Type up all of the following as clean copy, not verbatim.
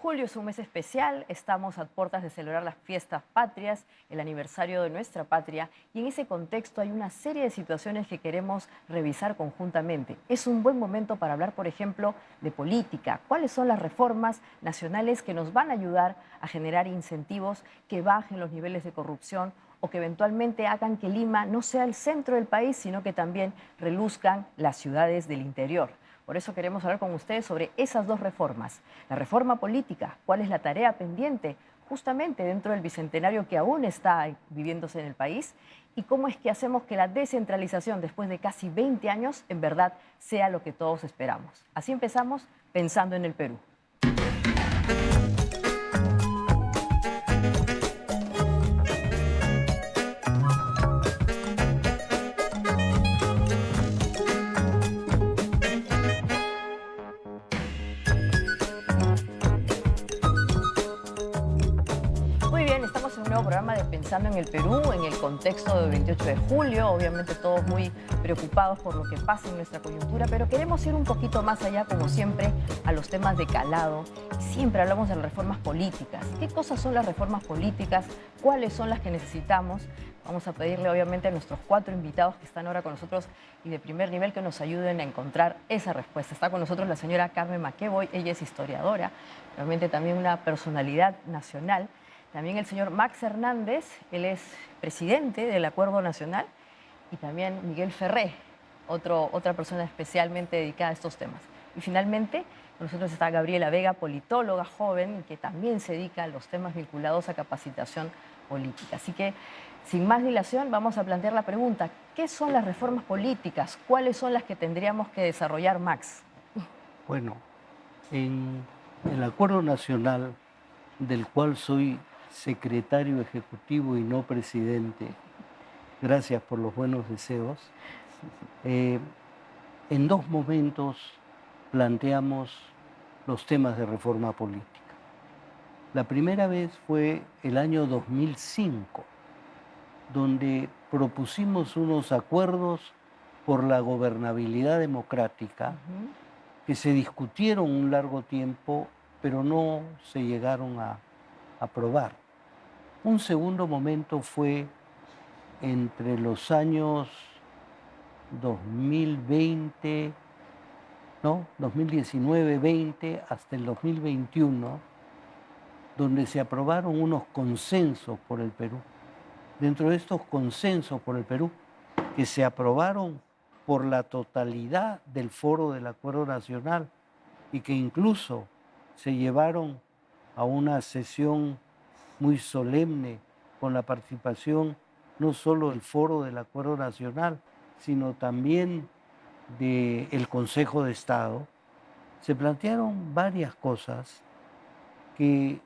Julio es un mes especial, estamos a puertas de celebrar las fiestas patrias, el aniversario de nuestra patria, y en ese contexto hay una serie de situaciones que queremos revisar conjuntamente. Es un buen momento para hablar, por ejemplo, de política. ¿Cuáles son las reformas nacionales que nos van a ayudar a generar incentivos que bajen los niveles de corrupción o que eventualmente hagan que Lima no sea el centro del país, sino que también reluzcan las ciudades del interior? Por eso queremos hablar con ustedes sobre esas dos reformas. La reforma política, ¿cuál es la tarea pendiente justamente dentro del bicentenario que aún está viviéndose en el país? ¿Y cómo es que hacemos que la descentralización después de casi 20 años en verdad sea lo que todos esperamos? Así empezamos pensando en el Perú. Muy bien, estamos en un nuevo programa de Pensando en el Perú, en el contexto del 28 de julio, obviamente todos muy preocupados por lo que pasa en nuestra coyuntura, pero queremos ir un poquito más allá, como siempre, a los temas de calado. Siempre hablamos de las reformas políticas. ¿Qué cosas son las reformas políticas? ¿Cuáles son las que necesitamos? Vamos a pedirle obviamente a nuestros 4 invitados que están ahora con nosotros y de primer nivel que nos ayuden a encontrar esa respuesta. Está con nosotros la señora Carmen Maqueboy, ella es historiadora, realmente también una personalidad nacional. También el señor Max Hernández, él es presidente del Acuerdo Nacional, y también Miguel Ferré, otra persona especialmente dedicada a estos temas. Y finalmente, con nosotros está Gabriela Vega, politóloga joven, que también se dedica a los temas vinculados a capacitación política. Así que, sin más dilación, vamos a plantear la pregunta: ¿qué son las reformas políticas? ¿Cuáles son las que tendríamos que desarrollar, Max? Bueno, en el Acuerdo Nacional, del cual soy secretario ejecutivo y no presidente, gracias por los buenos deseos, eh, en 2 momentos planteamos los temas de reforma política. La primera vez fue el año 2005, donde propusimos unos acuerdos por la gobernabilidad democrática que se discutieron un largo tiempo, pero no se llegaron a aprobar. Un segundo momento fue entre los años 2020, no, 2019-20 hasta el 2021, donde se aprobaron unos consensos por el Perú. Dentro de estos consensos por el Perú, que se aprobaron por la totalidad del foro del Acuerdo Nacional y que incluso se llevaron a una sesión muy solemne con la participación no solo del foro del Acuerdo Nacional, sino también del Consejo de Estado, se plantearon varias cosas que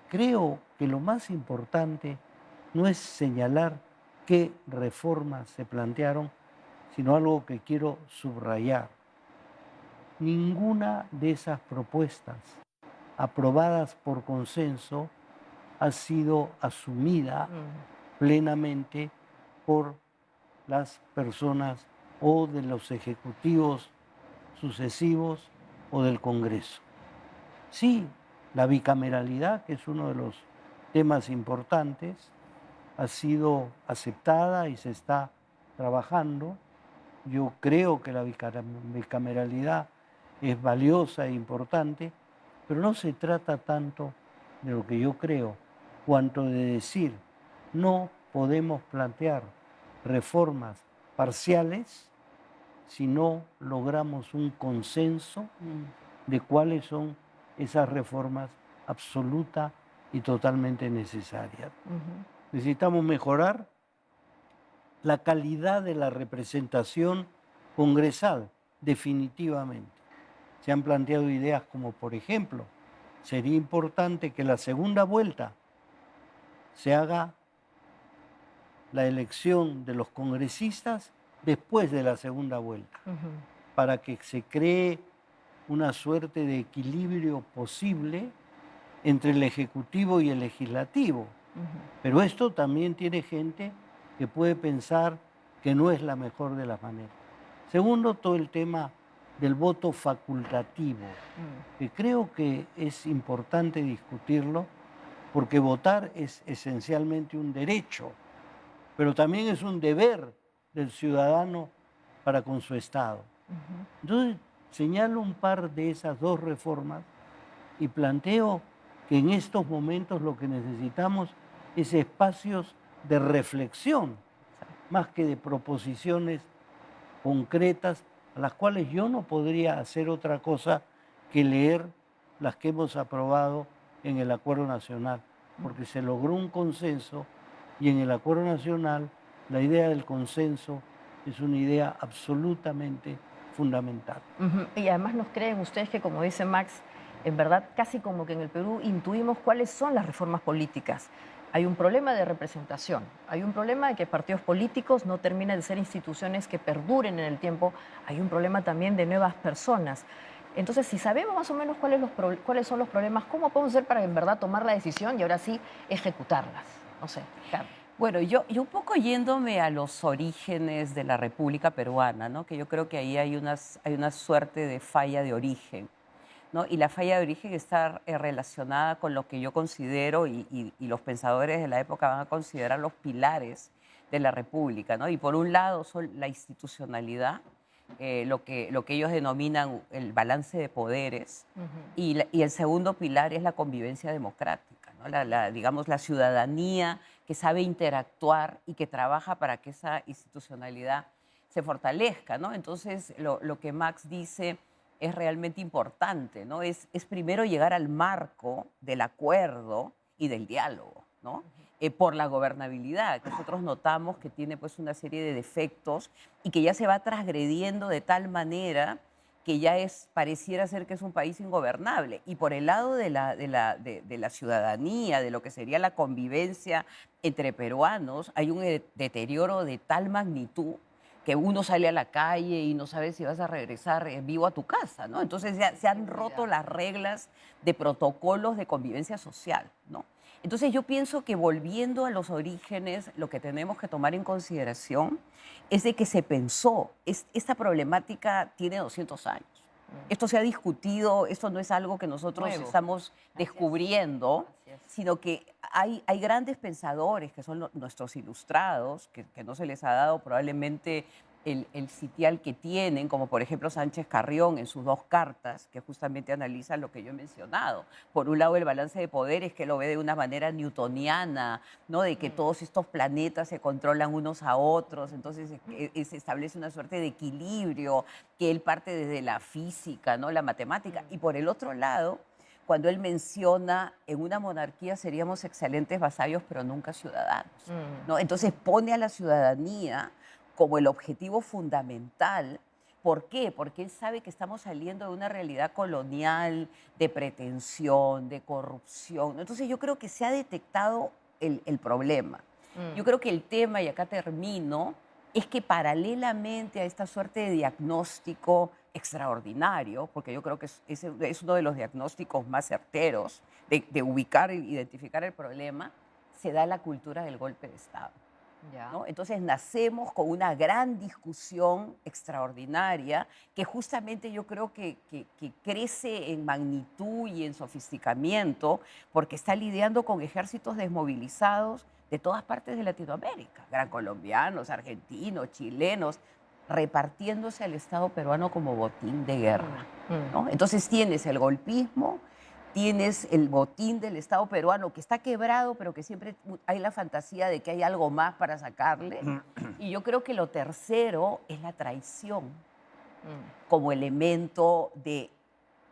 creo que lo más importante no es señalar qué reformas se plantearon, sino algo que quiero subrayar. Ninguna de esas propuestas aprobadas por consenso ha sido asumida plenamente por las personas o de los ejecutivos sucesivos o del Congreso. Sí, la bicameralidad, que es uno de los temas importantes, ha sido aceptada y se está trabajando. Yo creo que la bicameralidad es valiosa e importante, pero no se trata tanto de lo que yo creo, cuanto de decir, no podemos plantear reformas parciales si no logramos un consenso de cuáles son esas reformas absolutas y totalmente necesarias. Necesitamos mejorar la calidad de la representación congresal, definitivamente. Se han planteado ideas como, por ejemplo, sería importante que la segunda vuelta se haga la elección de los congresistas después de la segunda vuelta, para que se cree una suerte de equilibrio posible entre el Ejecutivo y el Legislativo. Pero esto también tiene gente que puede pensar que no es la mejor de las maneras. Segundo, todo el tema del voto facultativo, que creo que es importante discutirlo, porque votar es esencialmente un derecho, pero también es un deber del ciudadano para con su Estado. Entonces, señalo un par de esas dos reformas y planteo que en estos momentos lo que necesitamos es espacios de reflexión, más que de proposiciones concretas a las cuales yo no podría hacer otra cosa que leer las que hemos aprobado en el Acuerdo Nacional, porque se logró un consenso y en el Acuerdo Nacional la idea del consenso es una idea absolutamente fundamental. Y además nos creen ustedes que, como dice Max, en verdad casi como que en el Perú intuimos cuáles son las reformas políticas. Hay un problema de representación, hay un problema de que partidos políticos no terminan de ser instituciones que perduren en el tiempo, hay un problema también de nuevas personas. Entonces, si sabemos más o menos cuáles son los problemas, ¿cómo podemos hacer para en verdad tomar la decisión y ahora sí ejecutarlas? No sé, Carmen. Bueno, yo un poco yéndome a los orígenes de la República Peruana, ¿no? Que yo creo que ahí hay una suerte de falla de origen, ¿no? Y la falla de origen está relacionada con lo que yo considero y los pensadores de la época van a considerar los pilares de la República, ¿no? Y por un lado son la institucionalidad, lo que ellos denominan el balance de poderes, y el segundo pilar es la convivencia democrática, ¿no? Digamos, la ciudadanía que sabe interactuar y que trabaja para que esa institucionalidad se fortalezca, ¿no? Entonces, lo que Max dice es realmente importante, ¿no? Es primero llegar al marco del acuerdo y del diálogo, ¿no? Por la gobernabilidad, que nosotros notamos que tiene pues una serie de defectos y que ya se va transgrediendo de tal manera que ya pareciera ser que es un país ingobernable. Y por el lado de la ciudadanía, de lo que sería la convivencia entre peruanos, hay un deterioro de tal magnitud que uno sale a la calle y no sabe si vas a regresar vivo a tu casa, ¿no? Entonces ya se han roto las reglas de protocolos de convivencia social, ¿no? Entonces yo pienso que volviendo a los orígenes, lo que tenemos que tomar en consideración es de que se pensó, esta problemática tiene 200 años. Esto se ha discutido, esto no es algo que nosotros estamos descubriendo, sino que hay grandes pensadores que son nuestros ilustrados, que no se les ha dado probablemente el sitial que tienen, como por ejemplo Sánchez Carrión en sus dos cartas, que justamente analizan lo que yo he mencionado. Por un lado, el balance de poderes, que lo ve de una manera newtoniana, ¿no? De que todos estos planetas se controlan unos a otros, entonces se establece una suerte de equilibrio, que él parte desde la física, ¿no? La matemática. Y por el otro lado, cuando él menciona, en una monarquía seríamos excelentes vasallos, pero nunca ciudadanos, ¿no? Entonces pone a la ciudadanía como el objetivo fundamental. ¿Por qué? Porque él sabe que estamos saliendo de una realidad colonial, de pretensión, de corrupción. Entonces yo creo que se ha detectado el problema. Yo creo que el tema, y acá termino, es que paralelamente a esta suerte de diagnóstico extraordinario, porque yo creo que es uno de los diagnósticos más certeros de ubicar e identificar el problema, se da la cultura del golpe de Estado. ¿No? Entonces nacemos con una gran discusión extraordinaria que justamente yo creo que crece en magnitud y en sofisticamiento porque está lidiando con ejércitos desmovilizados de todas partes de Latinoamérica, gran colombianos, argentinos, chilenos, repartiéndose al Estado peruano como botín de guerra, ¿no? Entonces tienes el golpismo, tienes el botín del Estado peruano que está quebrado, pero que siempre hay la fantasía de que hay algo más para sacarle. Y yo creo que lo tercero es la traición como elemento de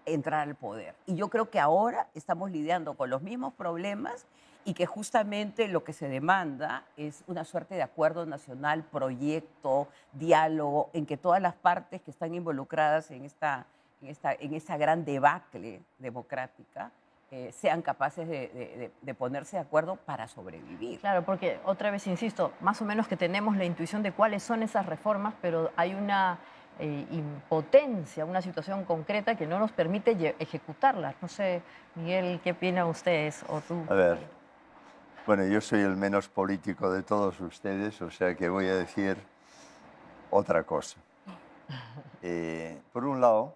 entrar al poder. Y yo creo que ahora estamos lidiando con los mismos problemas y que justamente lo que se demanda es una suerte de acuerdo nacional, proyecto, diálogo, en que todas las partes que están involucradas en esa gran debacle democrática sean capaces de ponerse de acuerdo para sobrevivir. Claro, porque otra vez insisto, más o menos que tenemos la intuición de cuáles son esas reformas, pero hay una impotencia, una situación concreta que no nos permite ejecutarlas. No sé, Miguel, ¿qué opinan ustedes o tú? A ver, bueno, yo soy el menos político de todos ustedes, o sea que voy a decir otra cosa. Por un lado,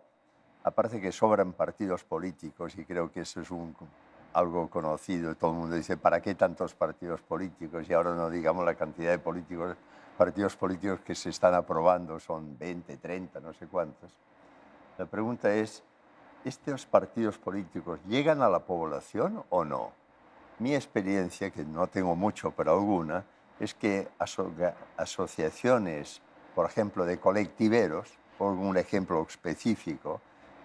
aparte que sobran partidos políticos, y creo que eso es algo conocido, todo el mundo dice, ¿para qué tantos partidos políticos? Y ahora no digamos la cantidad de partidos políticos que se están aprobando, son 20, 30, no sé cuántos. La pregunta es, ¿estos partidos políticos llegan a la población o no? Mi experiencia, que no tengo mucho, pero alguna, es que asociaciones, por ejemplo, de colectiveros, por un ejemplo específico,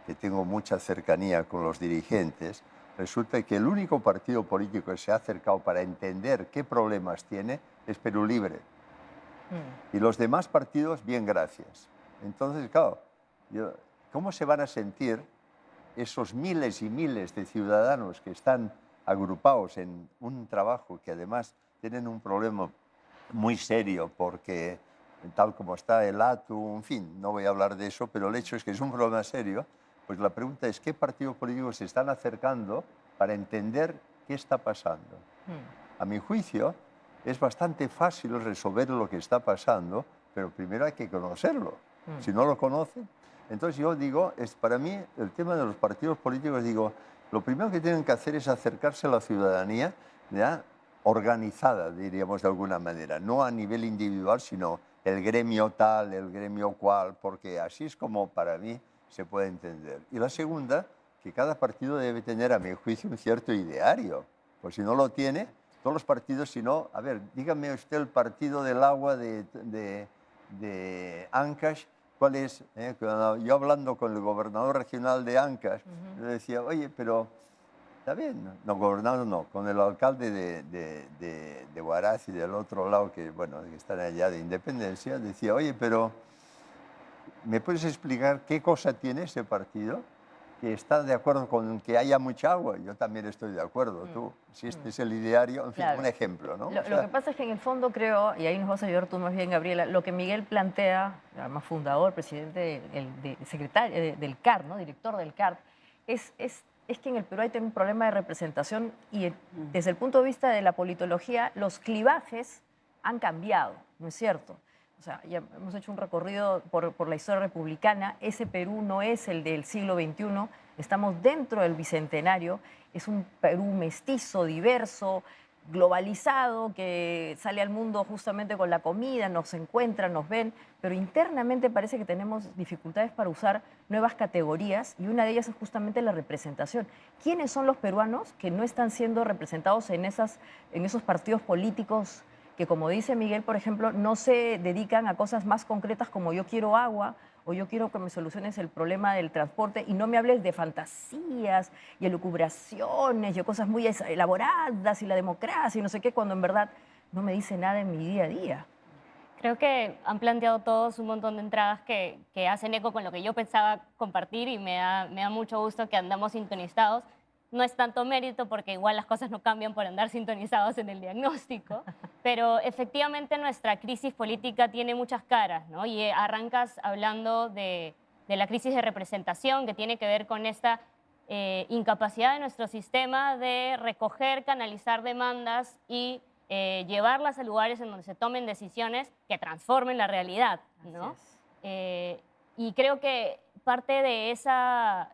que tengo mucha cercanía con los dirigentes, resulta que el único partido político que se ha acercado para entender qué problemas tiene es Perú Libre. Y los demás partidos, bien, gracias. Entonces, claro, ¿cómo se van a sentir esos miles y miles de ciudadanos que están agrupados en un trabajo que además tienen un problema muy serio porque tal como está el ATU, en fin, no voy a hablar de eso, pero el hecho es que es un problema serio? Pues la pregunta es, ¿qué partidos políticos se están acercando para entender qué está pasando? A mi juicio, es bastante fácil resolver lo que está pasando, pero primero hay que conocerlo. Si no lo conocen, entonces yo digo, para mí el tema de los partidos políticos, digo, lo primero que tienen que hacer es acercarse a la ciudadanía, ¿ya?, organizada, diríamos de alguna manera, no a nivel individual, sino el gremio tal, el gremio cual, porque así es como para mí se puede entender. Y la segunda, que cada partido debe tener, a mi juicio, un cierto ideario. Pues si no lo tiene, todos los partidos, si no, a ver, dígame usted el partido del agua de Ancash, ¿cuál es? Yo hablando con el gobernador regional de Ancash, le decía, oye, pero está bien, no, gobernador no, con el alcalde de Huaraz y del otro lado, que bueno, que están allá de Independencia, decía, oye, pero ¿me puedes explicar qué cosa tiene ese partido que está de acuerdo con que haya mucha agua? Yo también estoy de acuerdo, tú, si este es el ideario, en fin, Claro. un ejemplo, ¿no? Lo que pasa es que en el fondo creo, y ahí nos vas a ayudar tú más bien, Gabriela, lo que Miguel plantea, además fundador, presidente, secretario del CAR, ¿no?, director del CAR, es que en el Perú hay un problema de representación y desde el punto de vista de la politología, los clivajes han cambiado, ¿no es cierto? O sea, ya hemos hecho un recorrido por la historia republicana. Ese Perú no es el del siglo XXI. Estamos dentro del bicentenario. Es un Perú mestizo, diverso, globalizado, que sale al mundo justamente con la comida, nos encuentran, nos ven, pero internamente parece que tenemos dificultades para usar nuevas categorías y una de ellas es justamente la representación. ¿Quiénes son los peruanos que no están siendo representados en esos partidos políticos que, como dice Miguel, por ejemplo, no se dedican a cosas más concretas como yo quiero agua o yo quiero que me soluciones el problema del transporte y no me hables de fantasías y elucubraciones y cosas muy elaboradas y la democracia y no sé qué, cuando en verdad no me dice nada en mi día a día? Creo que han planteado todos un montón de entradas que hacen eco con lo que yo pensaba compartir y me da mucho gusto que andamos sintonizados. No es tanto mérito porque igual las cosas no cambian por andar sintonizados en el diagnóstico, pero efectivamente nuestra crisis política tiene muchas caras, ¿no? Y arrancas hablando de la crisis de representación que tiene que ver con esta incapacidad de nuestro sistema de recoger, canalizar demandas y llevarlas a lugares en donde se tomen decisiones que transformen la realidad, ¿no? Y creo que parte de esa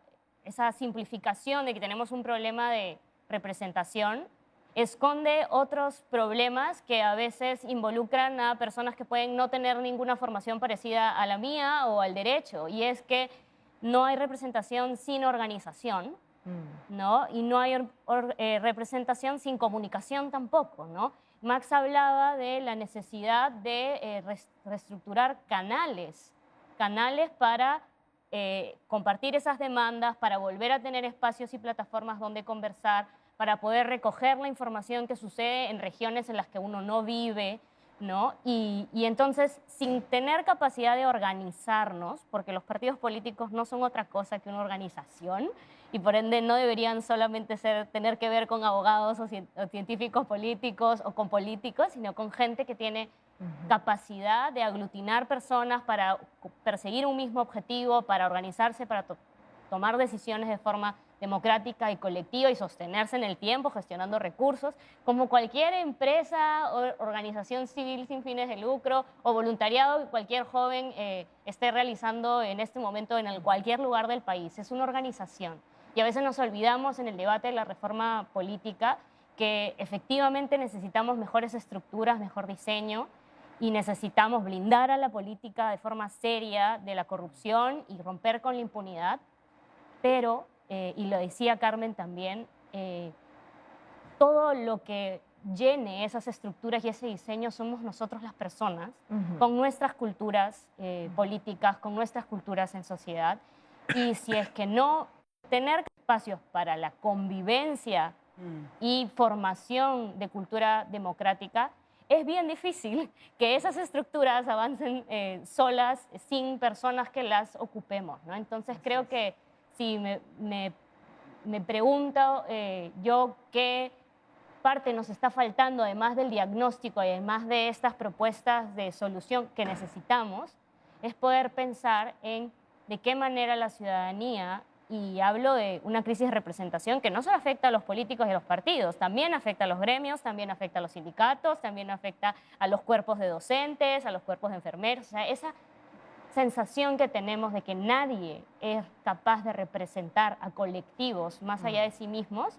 simplificación de que tenemos un problema de representación esconde otros problemas que a veces involucran a personas que pueden no tener ninguna formación parecida a la mía o al derecho, y es que no hay representación sin organización, ¿no? Y no hay representación sin comunicación tampoco, ¿no? Max hablaba de la necesidad de reestructurar canales para compartir esas demandas, para volver a tener espacios y plataformas donde conversar, para poder recoger la información que sucede en regiones en las que uno no vive, ¿no? Y entonces, sin tener capacidad de organizarnos, porque los partidos políticos no son otra cosa que una organización, y por ende no deberían solamente tener que ver con abogados o científicos políticos o con políticos, sino con gente que tiene capacidad de aglutinar personas para perseguir un mismo objetivo, para organizarse, para tomar decisiones de forma democrática y colectiva y sostenerse en el tiempo, gestionando recursos, como cualquier empresa o organización civil sin fines de lucro o voluntariado que cualquier joven esté realizando en este momento en cualquier lugar del país. Es una organización. Y a veces nos olvidamos en el debate de la reforma política que efectivamente necesitamos mejores estructuras, mejor diseño, y necesitamos blindar a la política de forma seria de la corrupción y romper con la impunidad, pero, y lo decía Carmen también, todo lo que llene esas estructuras y ese diseño somos nosotros las personas, con nuestras culturas políticas, con nuestras culturas en sociedad, y si es que no tener espacios para la convivencia y formación de cultura democrática, es bien difícil que esas estructuras avancen solas, sin personas que las ocupemos, ¿no? Entonces creo que si me pregunto yo qué parte nos está faltando, además del diagnóstico y además de estas propuestas de solución que necesitamos, es poder pensar en de qué manera la ciudadanía, y hablo de una crisis de representación que no solo afecta a los políticos y a los partidos, también afecta a los gremios, también afecta a los sindicatos, también afecta a los cuerpos de docentes, a los cuerpos de enfermeros. O sea, esa sensación que tenemos de que nadie es capaz de representar a colectivos más allá de sí mismos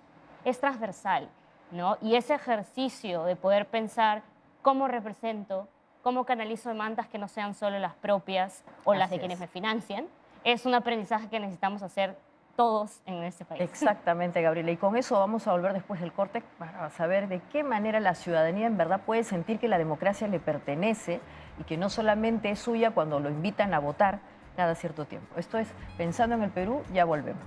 es transversal, ¿no? Y ese ejercicio de poder pensar cómo represento, cómo canalizo demandas que no sean solo las propias o las de quienes me financian, es un aprendizaje que necesitamos hacer todos en este país. Exactamente, Gabriela. Y con eso vamos a volver después del corte para saber de qué manera la ciudadanía en verdad puede sentir que la democracia le pertenece y que no solamente es suya cuando lo invitan a votar cada cierto tiempo. Esto es Pensando en el Perú, ya volvemos.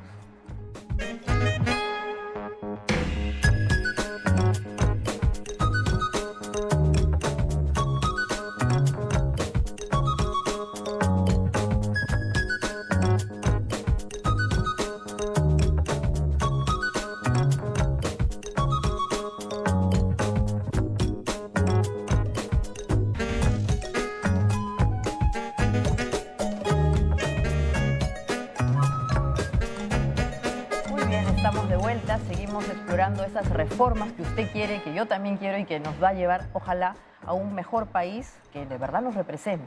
Estamos de vuelta, seguimos explorando esas reformas que usted quiere, que yo también quiero y que nos va a llevar, ojalá, a un mejor país que de verdad nos represente.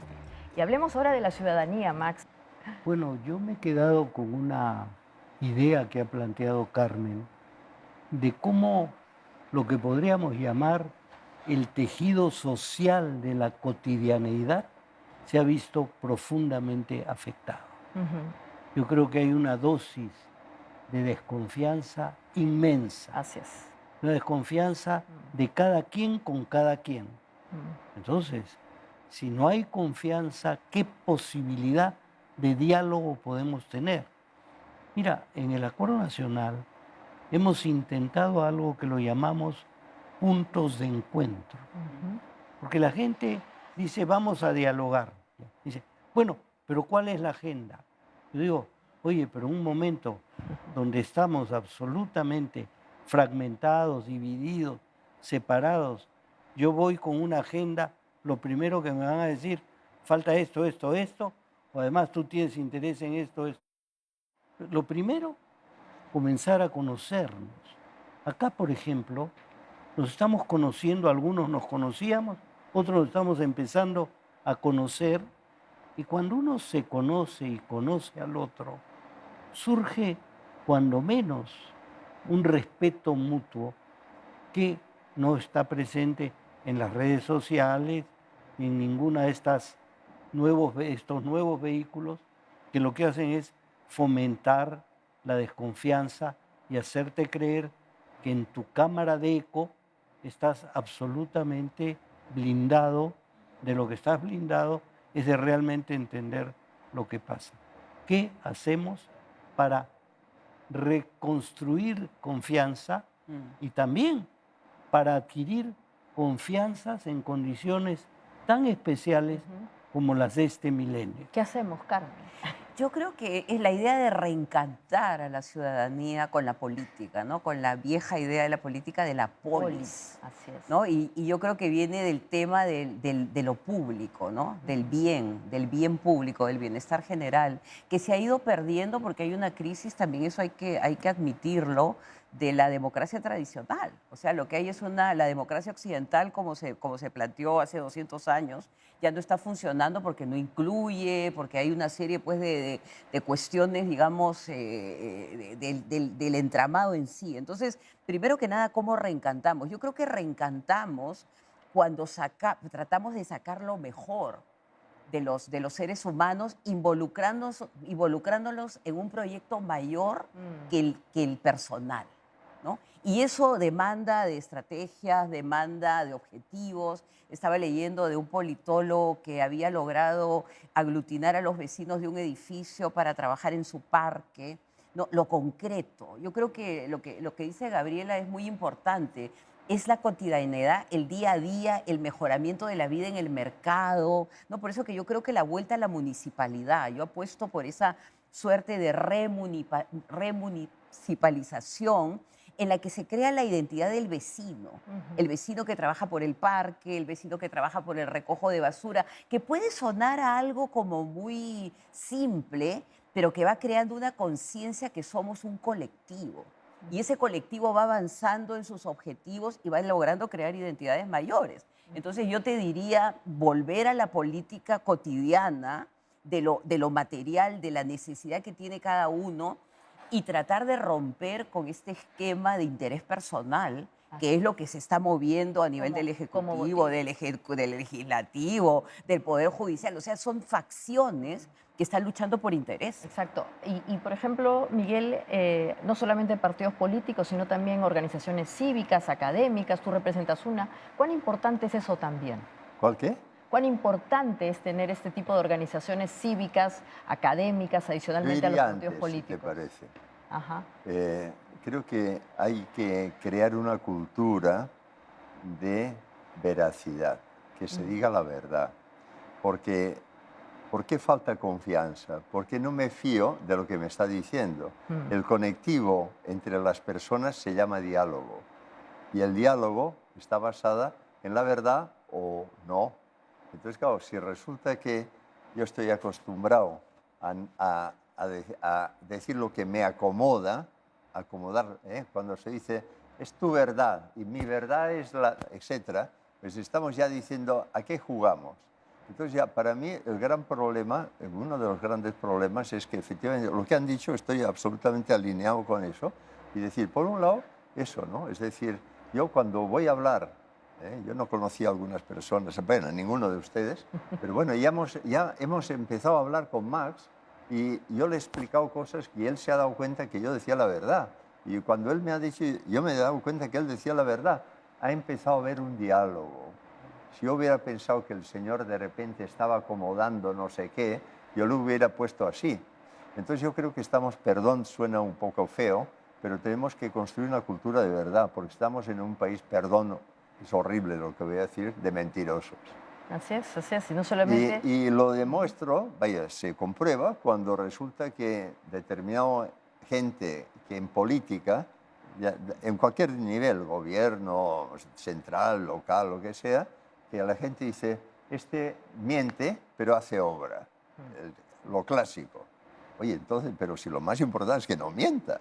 Y hablemos ahora de la ciudadanía, Max. Bueno, yo me he quedado con una idea que ha planteado Carmen de cómo lo que podríamos llamar el tejido social de la cotidianeidad se ha visto profundamente afectado. Yo creo que hay una dosis de desconfianza inmensa. Así es. Una desconfianza de cada quien con cada quien. Entonces, si no hay confianza, ¿qué posibilidad de diálogo podemos tener? Mira, en el Acuerdo Nacional hemos intentado algo que lo llamamos puntos de encuentro. Porque la gente dice, vamos a dialogar. Dice, bueno, pero ¿cuál es la agenda? Yo digo, oye, pero un momento donde estamos absolutamente fragmentados, divididos, separados, yo voy con una agenda, lo primero que me van a decir, falta esto, esto, esto, o además tú tienes interés en esto, esto. Lo primero, comenzar a conocernos. Acá, por ejemplo, nos estamos conociendo, algunos nos conocíamos, otros nos estamos empezando a conocer, y cuando uno se conoce y conoce al otro, surge cuando menos un respeto mutuo que no está presente en las redes sociales ni en ninguna de estos nuevos vehículos que lo que hacen es fomentar la desconfianza y hacerte creer que en tu cámara de eco estás absolutamente blindado. De lo que estás blindado es de realmente entender lo que pasa. ¿Qué hacemos para reconstruir confianza y también para adquirir confianzas en condiciones tan especiales como las de este milenio? ¿Qué hacemos, Carmen? Yo creo que es la idea de reencantar a la ciudadanía con la política, ¿no? Con la vieja idea de la política de la polis, Así es. ¿no? Y yo creo que viene del tema de lo público, ¿no? Del bien público, del bienestar general, que se ha ido perdiendo porque hay una crisis, también eso hay que admitirlo, de la democracia tradicional. O sea, lo que hay es la democracia occidental como se planteó hace 200 años, ya no está funcionando porque no incluye, porque hay una serie pues, de cuestiones, digamos, del entramado en sí. Entonces, primero que nada, ¿cómo reencantamos? Yo creo que reencantamos cuando tratamos de sacar lo mejor de los seres humanos, involucrándolos en un proyecto mayor que el personal, ¿no? Y eso demanda de estrategias, demanda de objetivos. Estaba leyendo de un politólogo que había logrado aglutinar a los vecinos de un edificio para trabajar en su parque. No, lo concreto. Yo creo que lo que dice Gabriela es muy importante. Es la cotidianidad, el día a día, el mejoramiento de la vida en el mercado, ¿no? Por eso que yo creo que la vuelta a la municipalidad, yo apuesto por esa suerte de remunicipalización en la que se crea la identidad del vecino, el vecino que trabaja por el parque, el vecino que trabaja por el recojo de basura, que puede sonar a algo como muy simple, pero que va creando una conciencia que somos un colectivo. Y ese colectivo va avanzando en sus objetivos y va logrando crear identidades mayores. Entonces yo te diría volver a la política cotidiana, de lo material, de la necesidad que tiene cada uno y tratar de romper con este esquema de interés personal, que es lo que se está moviendo a nivel del Ejecutivo, del Legislativo, del Poder Judicial. O sea, son facciones que están luchando por interés. Exacto. Y por ejemplo, Miguel, no solamente partidos políticos, sino también organizaciones cívicas, académicas, tú representas una. ¿Cuán importante es eso también? ¿Cuál qué? ¿Cuán importante es tener este tipo de organizaciones cívicas, académicas, adicionalmente a los partidos políticos? ¿Te parece? Ajá. Creo que hay que crear una cultura de veracidad, que se diga la verdad. Porque, ¿por qué falta confianza? Porque no me fío de lo que me está diciendo. El conectivo entre las personas se llama diálogo. Y el diálogo está basado en la verdad o no. Entonces, claro, si resulta que yo estoy acostumbrado a decir lo que me acomoda, acomodar, cuando se dice, es tu verdad y mi verdad es la, etcétera, pues estamos ya diciendo, ¿a qué jugamos? Entonces, ya para mí, el gran problema, uno de los grandes problemas es que efectivamente lo que han dicho estoy absolutamente alineado con eso. Y decir, por un lado, eso, ¿no? Es decir, yo cuando voy a hablar, yo no conocía a algunas personas, apenas ninguno de ustedes, pero bueno, ya hemos empezado a hablar con Max y yo le he explicado cosas y él se ha dado cuenta que yo decía la verdad. Y cuando él me ha dicho, yo me he dado cuenta que él decía la verdad, ha empezado a haber un diálogo. Si yo hubiera pensado que el señor de repente estaba acomodando no sé qué, yo lo hubiera puesto así. Entonces yo creo que estamos, perdón, suena un poco feo, pero tenemos que construir una cultura de verdad, porque estamos en un país, perdón, es horrible lo que voy a decir, de mentirosos. Así es, y no solamente... Y lo demuestro, vaya, se comprueba cuando resulta que determinada gente que en política, en cualquier nivel, gobierno, central, local, lo que sea, que la gente dice, este miente, pero hace obra. Lo clásico. Oye, entonces, pero si lo más importante es que no mienta.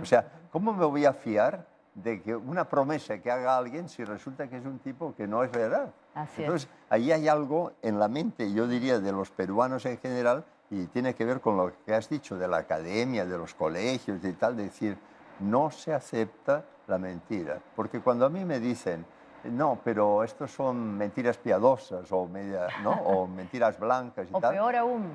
O sea, ¿cómo me voy a fiar de que una promesa que haga alguien si resulta que es un tipo que no es verdad? Entonces, ahí hay algo en la mente, yo diría, de los peruanos en general, y tiene que ver con lo que has dicho de la academia, de los colegios y tal, de decir, no se acepta la mentira. Porque cuando a mí me dicen, no, pero estos son mentiras piadosas o, ¿no? o mentiras blancas y o tal. O peor aún,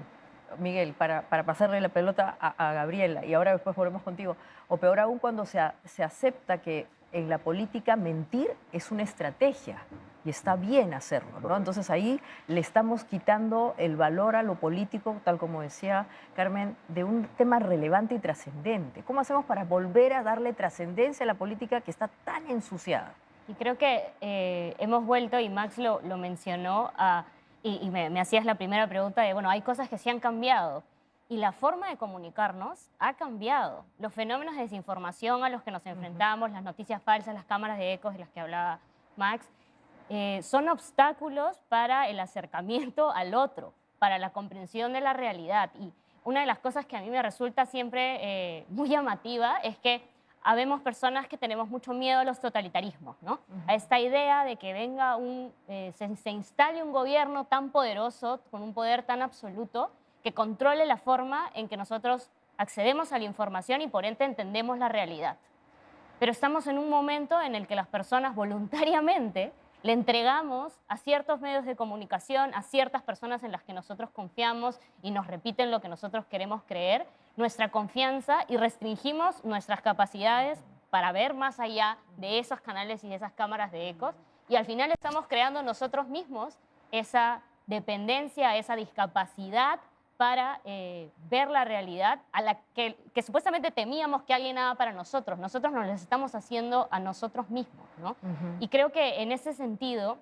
Miguel, para pasarle la pelota a Gabriela, y ahora después volvemos contigo, o peor aún cuando se acepta que en la política mentir es una estrategia y está bien hacerlo, ¿no? Entonces ahí le estamos quitando el valor a lo político, tal como decía Carmen, de un tema relevante y trascendente. ¿Cómo hacemos para volver a darle trascendencia a la política que está tan ensuciada? Y creo que hemos vuelto, y Max lo mencionó, y me hacías la primera pregunta de, bueno, hay cosas que sí han cambiado. y la forma de comunicarnos ha cambiado. Los fenómenos de desinformación a los que nos enfrentamos, las noticias falsas, las cámaras de ecos de las que hablaba Max, son obstáculos para el acercamiento al otro, para la comprensión de la realidad. Y una de las cosas que a mí me resulta siempre muy llamativa es que habemos personas que tenemos mucho miedo a los totalitarismos, ¿no? A esta idea de que venga se instale un gobierno tan poderoso, con un poder tan absoluto, que controle la forma en que nosotros accedemos a la información y por ende entendemos la realidad. Pero estamos en un momento en el que las personas voluntariamente le entregamos a ciertos medios de comunicación, a ciertas personas en las que nosotros confiamos y nos repiten lo que nosotros queremos creer, nuestra confianza, y restringimos nuestras capacidades para ver más allá de esos canales y de esas cámaras de ecos, y al final estamos creando nosotros mismos esa dependencia, esa discapacidad para ver la realidad a la que supuestamente temíamos que alguien haga para nosotros. Nosotros nos las estamos haciendo a nosotros mismos, ¿no? Y creo que en ese sentido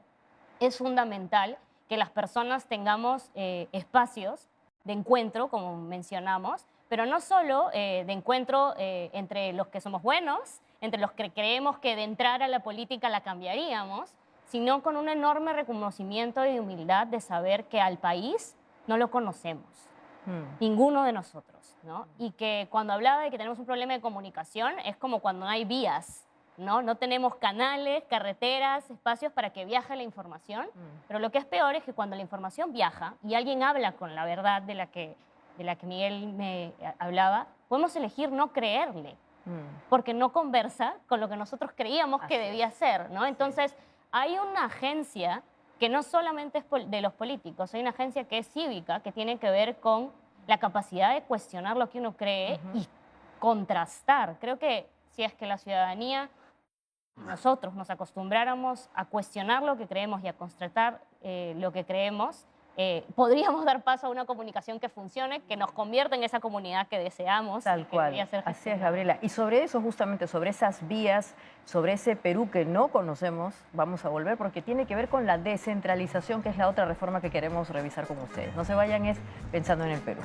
es fundamental que las personas tengamos espacios de encuentro, como mencionamos, pero no solo de encuentro entre los que somos buenos, entre los que creemos que de entrar a la política la cambiaríamos, sino con un enorme reconocimiento y humildad de saber que al país no lo conocemos, ninguno de nosotros, ¿no? Y que cuando hablaba de que tenemos un problema de comunicación es como cuando no hay vías, ¿no? No tenemos canales, carreteras, espacios para que viaje la información, pero lo que es peor es que cuando la información viaja y alguien habla con la verdad de la que Miguel me hablaba, podemos elegir no creerle, porque no conversa con lo que nosotros creíamos que debía ser, ¿no? Entonces, hay una agencia que no solamente es de los políticos, hay una agencia que es cívica, que tiene que ver con la capacidad de cuestionar lo que uno cree y contrastar. Creo que si es que la ciudadanía, nosotros nos acostumbráramos a cuestionar lo que creemos y a contrastar lo que creemos, podríamos dar paso a una comunicación que funcione, que nos convierta en esa comunidad que deseamos. Tal cual. Así es, Gabriela. Y sobre eso, justamente, sobre esas vías, sobre ese Perú que no conocemos, vamos a volver porque tiene que ver con la descentralización, que es la otra reforma que queremos revisar con ustedes. No se vayan, es Pensando en el Perú.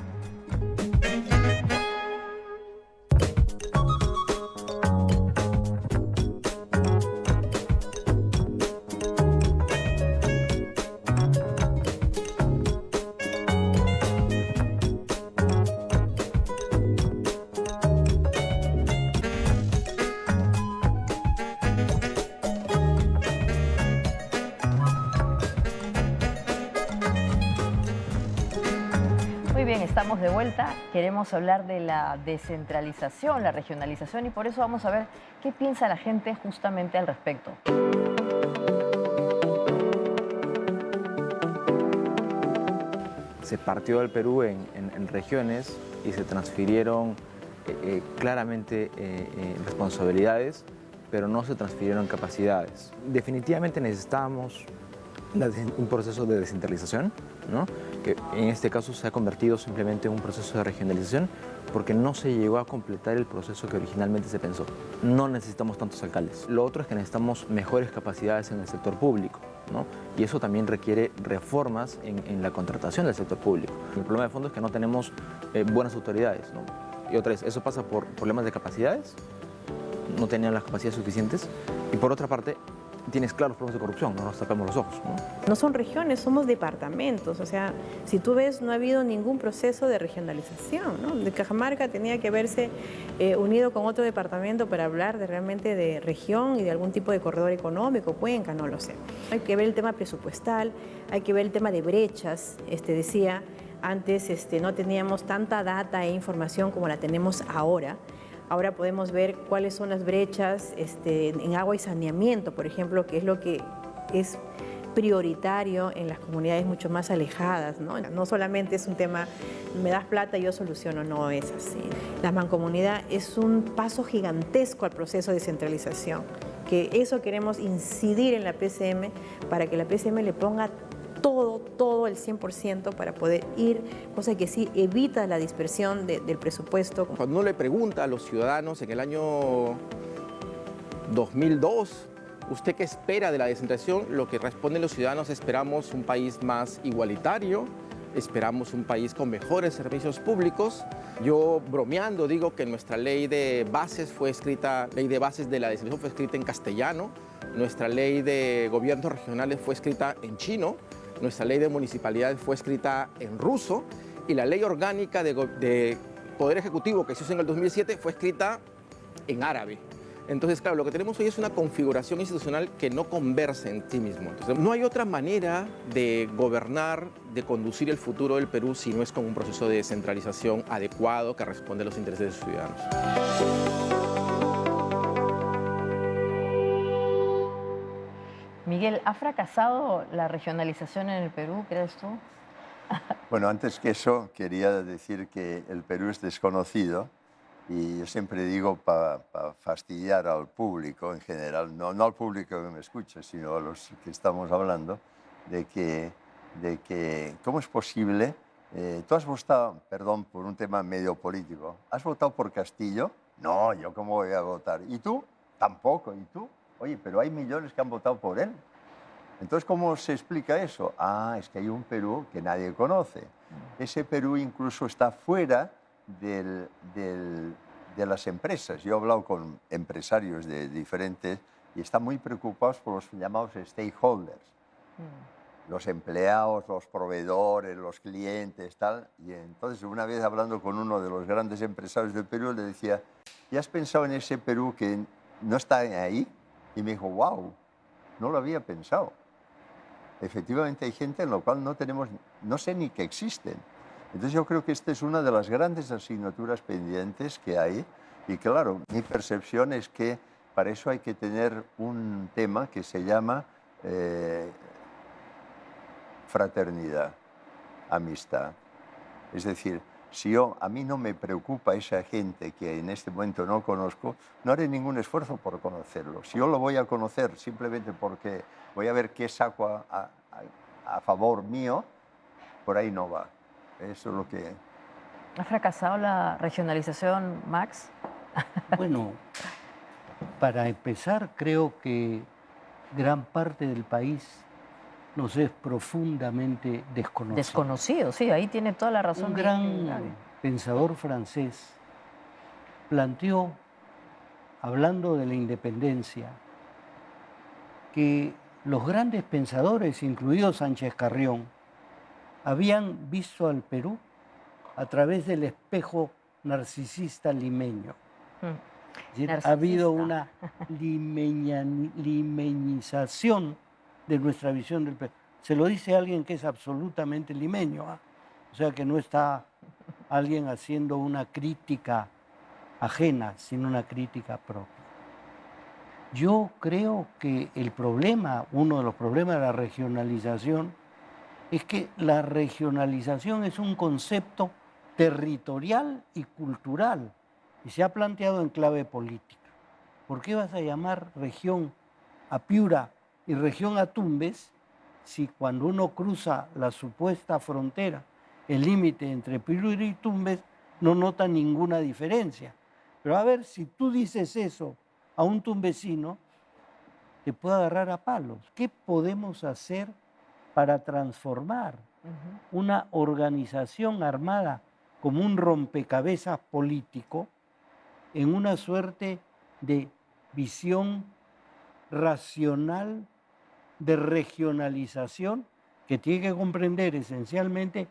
Estamos de vuelta, queremos hablar de la descentralización, la regionalización, y por eso vamos a ver qué piensa la gente justamente al respecto. Se partió el Perú en regiones y se transfirieron claramente responsabilidades, pero no se transfirieron capacidades. Definitivamente necesitábamos un proceso de descentralización, ¿no? Que en este caso se ha convertido simplemente en un proceso de regionalización porque no se llegó a completar el proceso que originalmente se pensó. No necesitamos tantos alcaldes. Lo otro es que necesitamos mejores capacidades en el sector público, ¿no? Y eso también requiere reformas en la contratación del sector público. El problema de fondo es que no tenemos buenas autoridades, ¿no? Y otra vez, eso pasa por problemas de capacidades, no tenían las capacidades suficientes, y por otra parte, tienes claros problemas de corrupción, no nos tapemos los ojos, ¿no? No son regiones, somos departamentos. O sea, si tú ves, no ha habido ningún proceso de regionalización, ¿no? De Cajamarca tenía que verse unido con otro departamento para hablar realmente de región y de algún tipo de corredor económico, Cuenca, no lo sé. Hay que ver el tema presupuestal, hay que ver el tema de brechas. Decía, antes no teníamos tanta data e información como la tenemos ahora. Ahora podemos ver cuáles son las brechas en agua y saneamiento, por ejemplo, que es lo que es prioritario en las comunidades mucho más alejadas, ¿no? No solamente es un tema, me das plata y yo soluciono, no es así. La mancomunidad es un paso gigantesco al proceso de descentralización, que eso queremos incidir en la PCM para que la PCM le ponga todo el 100% para poder ir, cosa que sí evita la dispersión del presupuesto. Cuando uno le pregunta a los ciudadanos en el año 2002, ¿usted qué espera de la descentralización? Lo que responden los ciudadanos: esperamos un país más igualitario, esperamos un país con mejores servicios públicos. Yo bromeando digo que nuestra ley de bases de la descentralización fue escrita en castellano, nuestra ley de gobiernos regionales fue escrita en chino, nuestra ley de municipalidades fue escrita en ruso y la ley orgánica de Poder Ejecutivo que se hizo en el 2007 fue escrita en árabe. Entonces, claro, lo que tenemos hoy es una configuración institucional que no conversa en sí mismo. Entonces, no hay otra manera de gobernar, de conducir el futuro del Perú si no es con un proceso de descentralización adecuado que responde a los intereses de sus ciudadanos. Miguel, ¿ha fracasado la regionalización en el Perú, crees tú? Bueno, antes que eso, quería decir que el Perú es desconocido y yo siempre digo para fastidiar al público en general, no al público que me escucha, sino a los que estamos hablando, de que ¿cómo es posible? Tú has votado, perdón, por un tema medio político, ¿has votado por Castillo? No, ¿yo cómo voy a votar? ¿Y tú? Tampoco. ¿Y tú? Oye, pero hay millones que han votado por él. Entonces, ¿cómo se explica eso? Ah, es que hay un Perú que nadie conoce. Ese Perú incluso está fuera de las empresas. Yo he hablado con empresarios de diferentes y están muy preocupados por los llamados stakeholders. Los empleados, los proveedores, los clientes, tal. Y entonces, una vez hablando con uno de los grandes empresarios del Perú, le decía, ¿ya has pensado en ese Perú que no está ahí? Y me dijo, wow, no lo había pensado. Efectivamente hay gente en la cual no sé ni que existen. Entonces yo creo que esta es una de las grandes asignaturas pendientes que hay y claro, mi percepción es que para eso hay que tener un tema que se llama fraternidad, amistad. Es decir, si a mí no me preocupa esa gente que en este momento no conozco, no haré ningún esfuerzo por conocerlo. Si yo lo voy a conocer simplemente porque voy a ver qué saco a favor mío, por ahí no va. Eso es lo que... ¿Ha fracasado la regionalización, Max? Bueno, para empezar, creo que gran parte del país nos es profundamente desconocido. Desconocido, sí, ahí tiene toda la razón. Un gran pensador francés planteó, hablando de la independencia, que los grandes pensadores, incluido Sánchez Carrión, habían visto al Perú a través del espejo narcisista limeño. Es decir, ha habido una limeñización de nuestra visión del Perú. Se lo dice alguien que es absolutamente limeño, ¿eh? O sea que no está alguien haciendo una crítica ajena, sino una crítica propia. Yo creo que uno de los problemas de la regionalización, es que la regionalización es un concepto territorial y cultural y se ha planteado en clave política. ¿Por qué vas a llamar región a Piura y región a Tumbes si cuando uno cruza la supuesta frontera, el límite entre Piura y Tumbes, no nota ninguna diferencia? Pero a ver, si tú dices eso a un tumbesino, te puede agarrar a palos. ¿Qué podemos hacer para transformar una organización armada como un rompecabezas político en una suerte de visión racional de regionalización que tiene que comprender esencialmente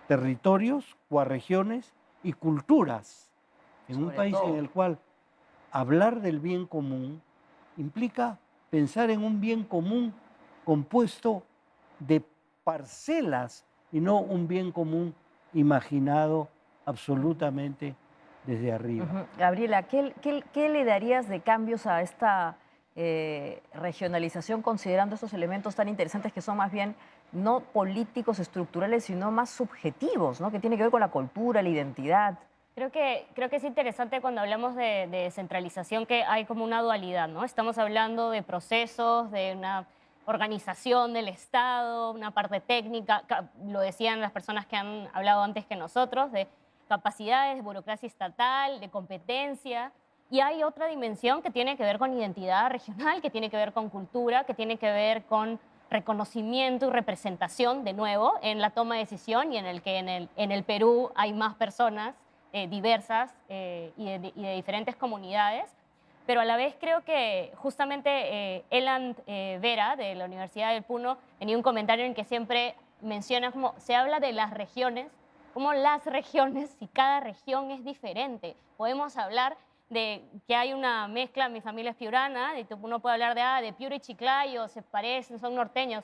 territorios, regiones y culturas? En un país en el cual hablar del bien común implica pensar en un bien común compuesto de parcelas y no un bien común imaginado absolutamente desde arriba. Gabriela, ¿qué le darías de cambios a esta regionalización considerando estos elementos tan interesantes que son más bien no políticos estructurales, sino más subjetivos, ¿no? Que tiene que ver con la cultura, la identidad? Creo que es interesante cuando hablamos de descentralización que hay como una dualidad, ¿no? Estamos hablando de procesos, de una organización del Estado, una parte técnica, lo decían las personas que han hablado antes que nosotros, de capacidades, de burocracia estatal, de competencia. Y hay otra dimensión que tiene que ver con identidad regional, que tiene que ver con cultura, que tiene que ver con reconocimiento y representación, de nuevo, en la toma de decisión y en el que en el Perú hay más personas diversas y de diferentes comunidades. Pero a la vez creo que justamente Eland Vera, de la Universidad del Puno, tenía un comentario en que siempre menciona como se habla de las regiones, como las regiones, y cada región es diferente. Podemos hablar de que hay una mezcla, mi familia es piurana, y uno puede hablar de Piura y Chiclayo, se parecen, son norteños.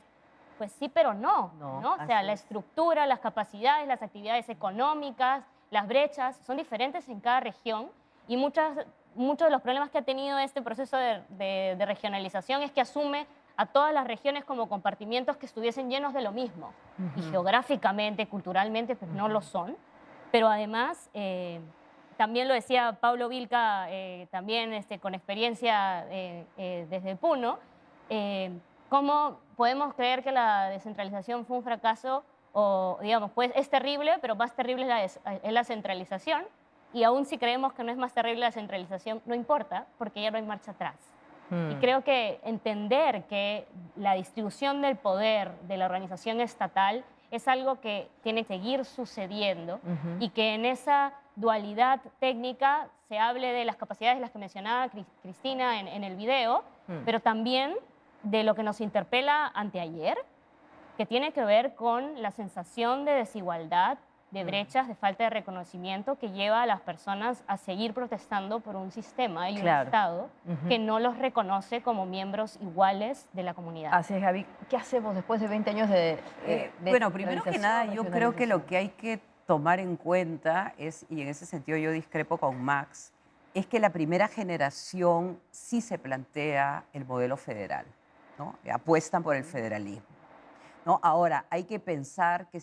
Pues sí, pero no. O sea, la estructura, las capacidades, las actividades económicas, las brechas, son diferentes en cada región, y muchos de los problemas que ha tenido este proceso de regionalización es que asume a todas las regiones como compartimientos que estuviesen llenos de lo mismo. Y geográficamente, culturalmente, pues no lo son. Pero además, también lo decía Pablo Vilca, también con experiencia desde el Puno, cómo podemos creer que la descentralización fue un fracaso, o digamos, pues es terrible, pero más terrible es la centralización. Y aún si creemos que no es más terrible la centralización, no importa, porque ya no hay marcha atrás. Y creo que entender que la distribución del poder de la organización estatal es algo que tiene que seguir sucediendo, y que en esa dualidad técnica se hable de las capacidades de las que mencionaba Cristina en el video, pero también de lo que nos interpela anteayer, que tiene que ver con la sensación de desigualdad, de brechas, de falta de reconocimiento que lleva a las personas a seguir protestando por un sistema y un Estado que no los reconoce como miembros iguales de la comunidad. Así es, Gaby. ¿Qué hacemos después de 20 años bueno, primero que nada, yo creo que lo que hay que tomar en cuenta es, y en ese sentido yo discrepo con Max, es que la primera generación sí se plantea el modelo federal, ¿no? Apuestan por el federalismo. ¿No? Ahora, hay que pensar que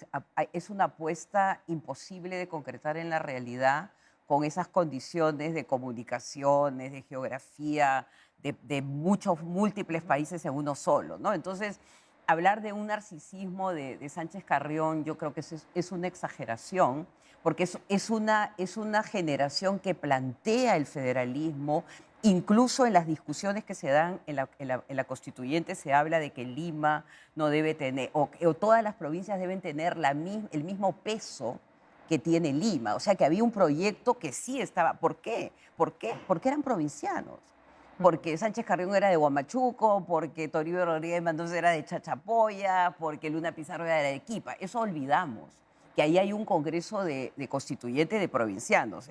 es una apuesta imposible de concretar en la realidad con esas condiciones de comunicaciones, de geografía, de muchos múltiples países en uno solo, ¿no? Entonces, hablar de un narcisismo de Sánchez Carrión, yo creo que es una exageración, porque es una generación que plantea el federalismo. Incluso en las discusiones que se dan en la constituyente se habla de que Lima no debe tener, o todas las provincias deben tener el mismo peso que tiene Lima. O sea que había un proyecto que sí estaba. ¿Por qué? Porque eran provincianos. Porque Sánchez Carrión era de Huamachuco, porque Toribio Rodríguez Mendoza era de Chachapoya, porque Luna Pizarro era de Arequipa. Eso olvidamos, que ahí hay un congreso de constituyentes de provincianos.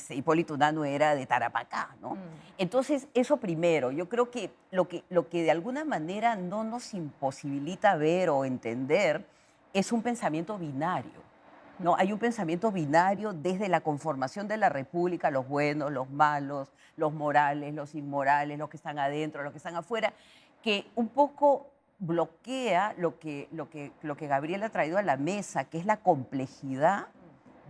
Hipólito Unanue era de Tarapacá, ¿no? Entonces, eso primero. Yo creo que lo que de alguna manera no nos imposibilita ver o entender es un pensamiento binario, ¿no? Hay un pensamiento binario desde la conformación de la República, los buenos, los malos, los morales, los inmorales, los que están adentro, los que están afuera, que un poco bloquea lo que Gabriel ha traído a la mesa, que es la complejidad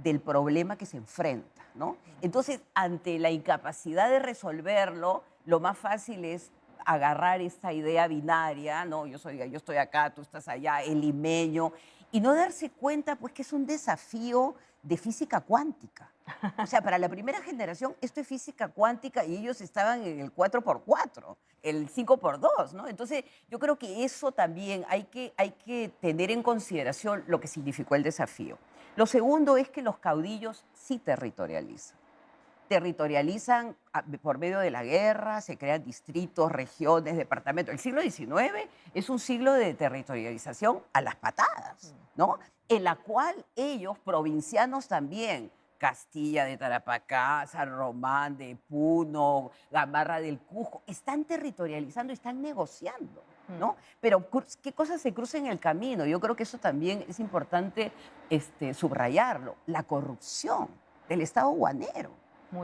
del problema que se enfrenta, ¿no? Entonces, ante la incapacidad de resolverlo, lo más fácil es agarrar esta idea binaria, ¿no? Yo estoy acá, tú estás allá, el limeño, y no darse cuenta, pues, que es un desafío de física cuántica. O sea, para la primera generación esto es física cuántica y ellos estaban en el 4x4, el 5x2, ¿no? Entonces, yo creo que eso también hay que tener en consideración lo que significó el desafío. Lo segundo es que los caudillos sí territorializan. Territorializan por medio de la guerra, se crean distritos, regiones, departamentos. El siglo XIX es un siglo de territorialización a las patadas, ¿no? En la cual ellos, provincianos también, Castilla de Tarapacá, San Román de Puno, Gamarra del Cusco, están territorializando, están negociando, ¿no? Pero ¿qué cosas se cruzan en el camino? Yo creo que eso también es importante subrayarlo. La corrupción del Estado guanero.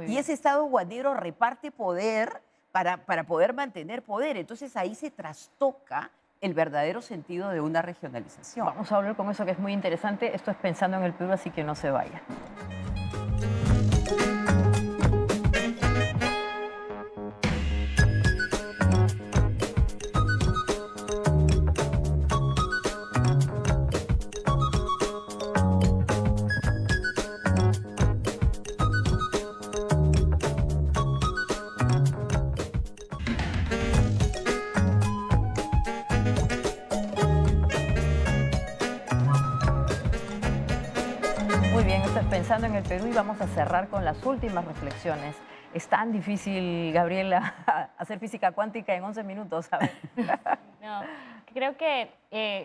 Y ese Estado guanero reparte poder para poder mantener poder. Entonces ahí se trastoca el verdadero sentido de una regionalización. Vamos a hablar con eso que es muy interesante. Esto es Pensando en el Perú, así que no se vaya. Pensando en el Perú y vamos a cerrar con las últimas reflexiones. Es tan difícil, Gabriela, hacer física cuántica en 11 minutos, ¿sabes? No, creo que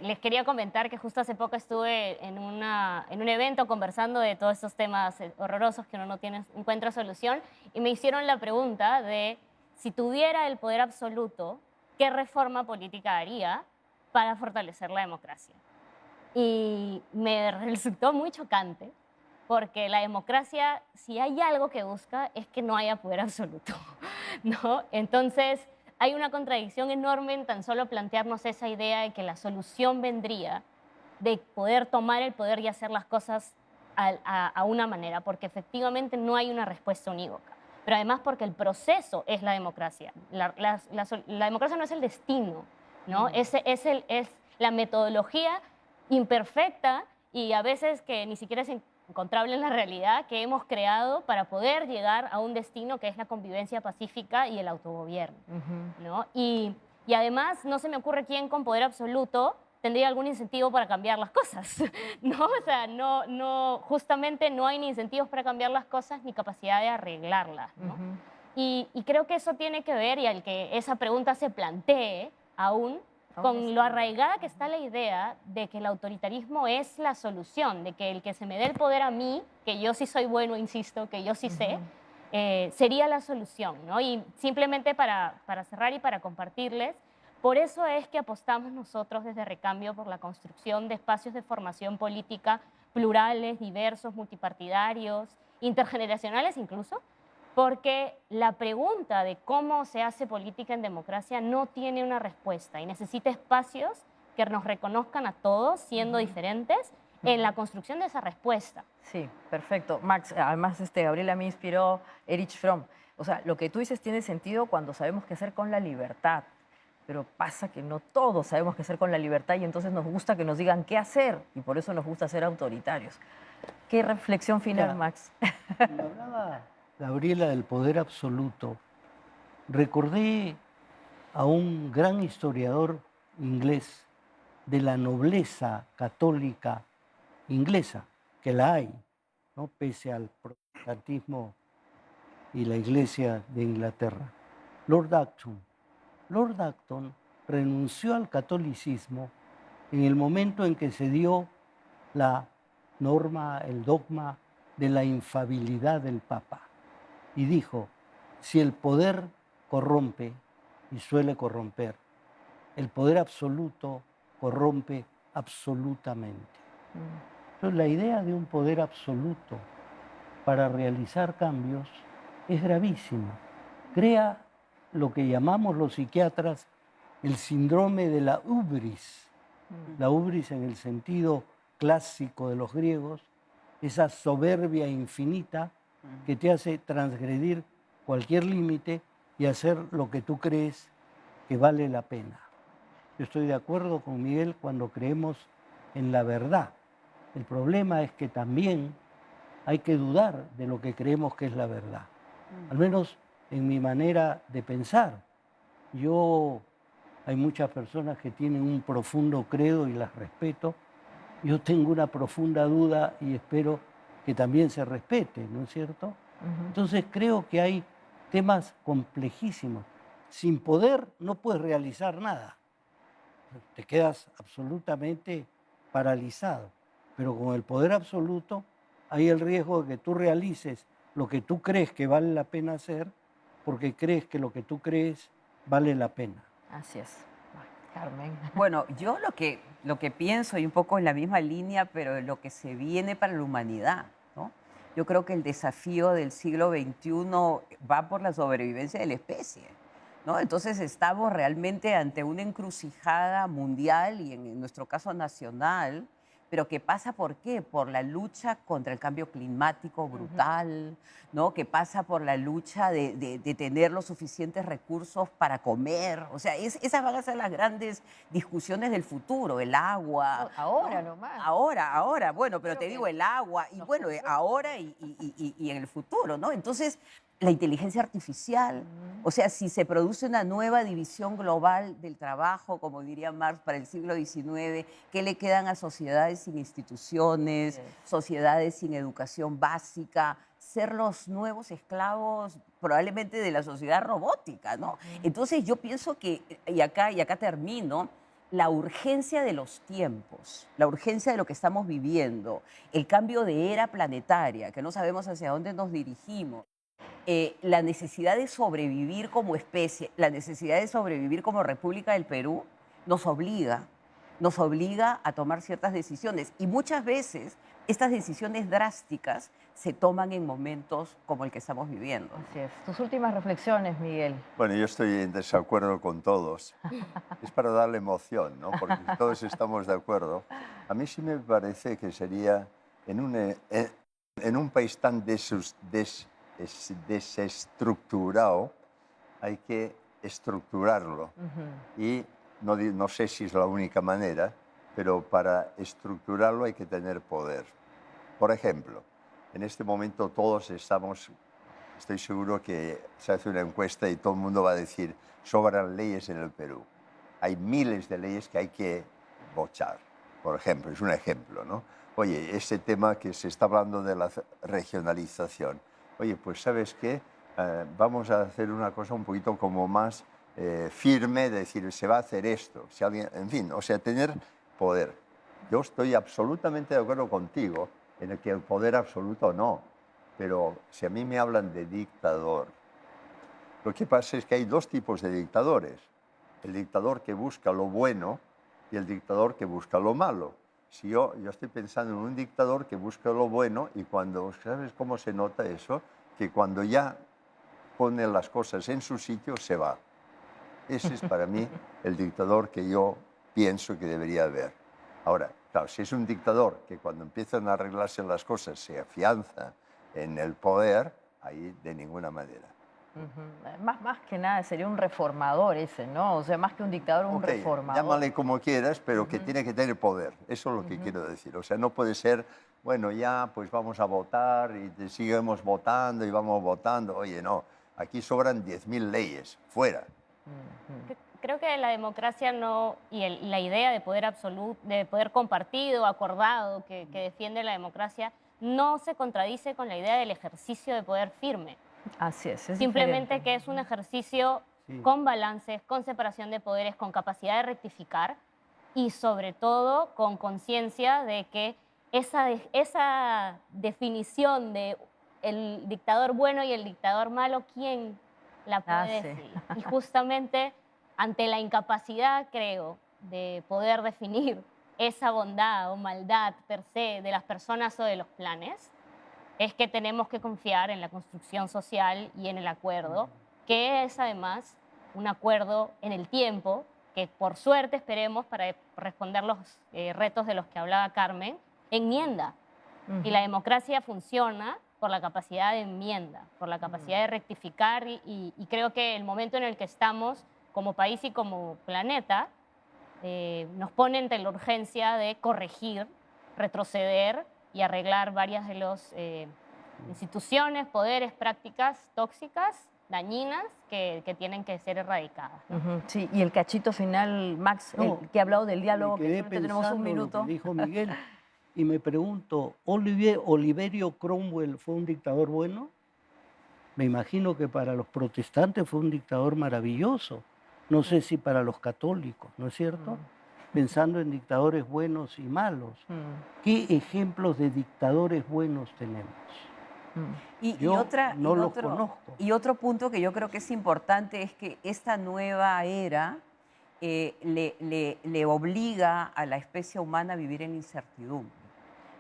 les quería comentar que justo hace poco estuve en un evento conversando de todos estos temas horrorosos que uno no encuentra solución y me hicieron la pregunta de si tuviera el poder absoluto, ¿qué reforma política haría para fortalecer la democracia? Y me resultó muy chocante porque la democracia, si hay algo que busca, es que no haya poder absoluto, ¿no? Entonces, hay una contradicción enorme en tan solo plantearnos esa idea de que la solución vendría de poder tomar el poder y hacer las cosas a una manera, porque efectivamente no hay una respuesta unívoca. Pero además porque el proceso es la democracia. La democracia no es el destino, ¿no? Es la metodología imperfecta y a veces que ni siquiera es encontrable en la realidad que hemos creado para poder llegar a un destino que es la convivencia pacífica y el autogobierno, ¿no? Y además no se me ocurre quién con poder absoluto tendría algún incentivo para cambiar las cosas, ¿no? O sea, justamente no hay ni incentivos para cambiar las cosas ni capacidad de arreglarlas, ¿no? Y creo que eso tiene que ver, y al que esa pregunta se plantee aún, con lo arraigada que está la idea de que el autoritarismo es la solución, de que el que se me dé el poder a mí, que yo sí soy bueno, insisto, que yo sí sé, sería la solución, ¿no? Y simplemente para cerrar y para compartirles, por eso es que apostamos nosotros desde Recambio por la construcción de espacios de formación política plurales, diversos, multipartidarios, intergeneracionales incluso, porque la pregunta de cómo se hace política en democracia no tiene una respuesta y necesita espacios que nos reconozcan a todos siendo diferentes en la construcción de esa respuesta. Sí, perfecto. Max, además Gabriela me inspiró Erich Fromm. O sea, lo que tú dices tiene sentido cuando sabemos qué hacer con la libertad, pero pasa que no todos sabemos qué hacer con la libertad y entonces nos gusta que nos digan qué hacer y por eso nos gusta ser autoritarios. ¿Qué reflexión final, Ya. Max? Cuando hablaba Gabriela del poder absoluto, recordé a un gran historiador inglés de la nobleza católica inglesa, que la hay, ¿no? Pese al protestantismo y la Iglesia de Inglaterra, Lord Acton. Lord Acton renunció al catolicismo en el momento en que se dio la norma, el dogma de la infalibilidad del Papa. Y dijo, si el poder corrompe, y suele corromper, el poder absoluto corrompe absolutamente. Entonces, la idea de un poder absoluto para realizar cambios es gravísima. Crea lo que llamamos los psiquiatras el síndrome de la ubris. La ubris en el sentido clásico de los griegos, esa soberbia infinita que te hace transgredir cualquier límite y hacer lo que tú crees que vale la pena. Yo estoy de acuerdo con Miguel cuando creemos en la verdad. El problema es que también hay que dudar de lo que creemos que es la verdad. Al menos en mi manera de pensar. Hay muchas personas que tienen un profundo credo y las respeto. Yo tengo una profunda duda y espero que también se respete, ¿no es cierto? Entonces creo que hay temas complejísimos. Sin poder no puedes realizar nada. Te quedas absolutamente paralizado. Pero con el poder absoluto hay el riesgo de que tú realices lo que tú crees que vale la pena hacer porque crees que lo que tú crees vale la pena. Así es. Carmen. Bueno, yo lo que pienso, y un poco en la misma línea, pero lo que se viene para la humanidad, ¿no? Yo creo que el desafío del siglo XXI va por la sobrevivencia de la especie, ¿no? Entonces estamos realmente ante una encrucijada mundial y en nuestro caso nacional, pero que pasa ¿por qué? Por la lucha contra el cambio climático brutal, ¿no? Que pasa por la lucha de tener los suficientes recursos para comer. O sea, esas van a ser las grandes discusiones del futuro, el agua. Ahora ¿no? nomás. Ahora, bueno, pero te digo el agua, y bueno, ahora y en el futuro, ¿no? Entonces, la inteligencia artificial. O sea, si se produce una nueva división global del trabajo, como diría Marx, para el siglo XIX, ¿qué le quedan a sociedades sin instituciones, sociedades sin educación básica? Ser los nuevos esclavos probablemente de la sociedad robótica, ¿no? Entonces yo pienso que, y acá termino, la urgencia de los tiempos, la urgencia de lo que estamos viviendo, el cambio de era planetaria, que no sabemos hacia dónde nos dirigimos, la necesidad de sobrevivir como especie, la necesidad de sobrevivir como República del Perú, nos obliga a tomar ciertas decisiones. Y muchas veces estas decisiones drásticas se toman en momentos como el que estamos viviendo. Así es. Tus últimas reflexiones, Miguel. Bueno, yo estoy en desacuerdo con todos. Es para darle emoción, ¿no? Porque si todos estamos de acuerdo. A mí sí me parece que sería en un país tan desestructurado, hay que estructurarlo. Y no sé si es la única manera, pero para estructurarlo hay que tener poder. Por ejemplo, en este momento todos estoy seguro que se hace una encuesta y todo el mundo va a decir, sobran leyes en el Perú. Hay miles de leyes que hay que bochar, por ejemplo, es un ejemplo, ¿no? Oye, ese tema que se está hablando de la regionalización. Oye, pues ¿sabes qué? Vamos a hacer una cosa un poquito como más firme, de decir, se va a hacer esto. Si alguien, en fin, o sea, tener poder. Yo estoy absolutamente de acuerdo contigo en el que el poder absoluto no. Pero si a mí me hablan de dictador, lo que pasa es que hay dos tipos de dictadores. El dictador que busca lo bueno y el dictador que busca lo malo. Si yo estoy pensando en un dictador que busca lo bueno y cuando, ¿sabes cómo se nota eso? Que cuando ya pone las cosas en su sitio, se va. Ese es para mí el dictador que yo pienso que debería haber. Ahora, claro, si es un dictador que cuando empiezan a arreglarse las cosas se afianza en el poder, ahí de ninguna manera. Más que nada sería un reformador ese, ¿no? O sea, más que un dictador, un reformador. Llámale como quieras, pero que tiene que tener poder. Eso es lo que quiero decir. O sea, no puede ser, bueno, ya pues vamos a votar y seguimos votando y vamos votando. Oye, no, aquí sobran 10.000 leyes, fuera. Creo que la democracia no, y la idea de poder absoluto, de poder compartido, acordado, que defiende la democracia, no se contradice con la idea del ejercicio de poder firme. Así es. Simplemente diferente. que es un ejercicio con balances, con separación de poderes, con capacidad de rectificar y sobre todo con conciencia de que esa definición de el dictador bueno y el dictador malo, ¿quién la puede decir? Y justamente ante la incapacidad, creo, de poder definir esa bondad o maldad per se de las personas o de los planes, es que tenemos que confiar en la construcción social y en el acuerdo, que es además un acuerdo en el tiempo, que por suerte esperemos para responder los retos de los que hablaba Carmen, enmienda. Y la democracia funciona por la capacidad de enmienda, por la capacidad de rectificar y creo que el momento en el que estamos como país y como planeta nos pone ante la urgencia de corregir, retroceder y arreglar varias de las instituciones, poderes, prácticas tóxicas, dañinas, que tienen que ser erradicadas. Sí, y el cachito final, Max, el que ha hablado del diálogo, que solamente tenemos un minuto. Lo que dijo Miguel, y me pregunto, ¿Oliverio Cromwell fue un dictador bueno? Me imagino que para los protestantes fue un dictador maravilloso. No sé si para los católicos, ¿no es cierto? Pensando en dictadores buenos y malos. ¿Qué ejemplos de dictadores buenos tenemos? Yo no los conozco. Y otro punto que yo creo que es importante es que esta nueva era le obliga a la especie humana a vivir en incertidumbre,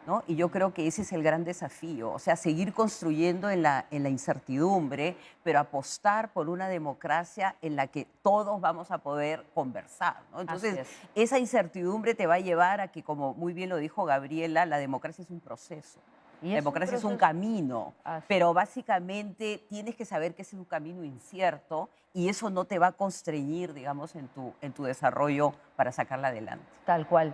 ¿no? Y yo creo que ese es el gran desafío, o sea, seguir construyendo en la incertidumbre, pero apostar por una democracia en la que todos vamos a poder conversar, ¿no? Entonces, esa incertidumbre te va a llevar a que, como muy bien lo dijo Gabriela, la democracia es un proceso. La democracia es un camino, pero básicamente tienes que saber que ese es un camino incierto y eso no te va a constreñir, digamos, en tu desarrollo para sacarla adelante. Tal cual.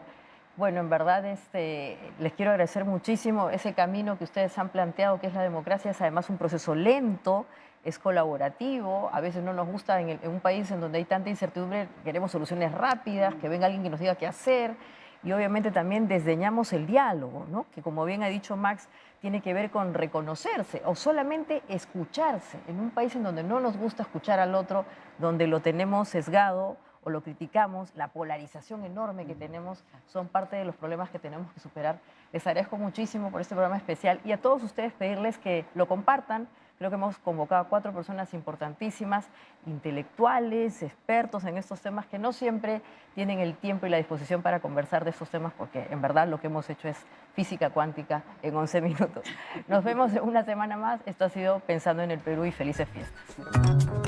Bueno, en verdad les quiero agradecer muchísimo ese camino que ustedes han planteado, que es la democracia. Es además un proceso lento, es colaborativo, a veces no nos gusta en un país en donde hay tanta incertidumbre, queremos soluciones rápidas, que venga alguien que nos diga qué hacer, y obviamente también desdeñamos el diálogo, ¿no? Que como bien ha dicho Max, tiene que ver con reconocerse o solamente escucharse. En un país en donde no nos gusta escuchar al otro, donde lo tenemos sesgado o lo criticamos, la polarización enorme que tenemos son parte de los problemas que tenemos que superar. Les agradezco muchísimo por este programa especial y a todos ustedes pedirles que lo compartan. Creo que hemos convocado a 4 personas importantísimas, intelectuales, expertos en estos temas, que no siempre tienen el tiempo y la disposición para conversar de estos temas, porque en verdad lo que hemos hecho es física cuántica en 11 minutos. Nos vemos en una semana más. Esto ha sido Pensando en el Perú y felices fiestas.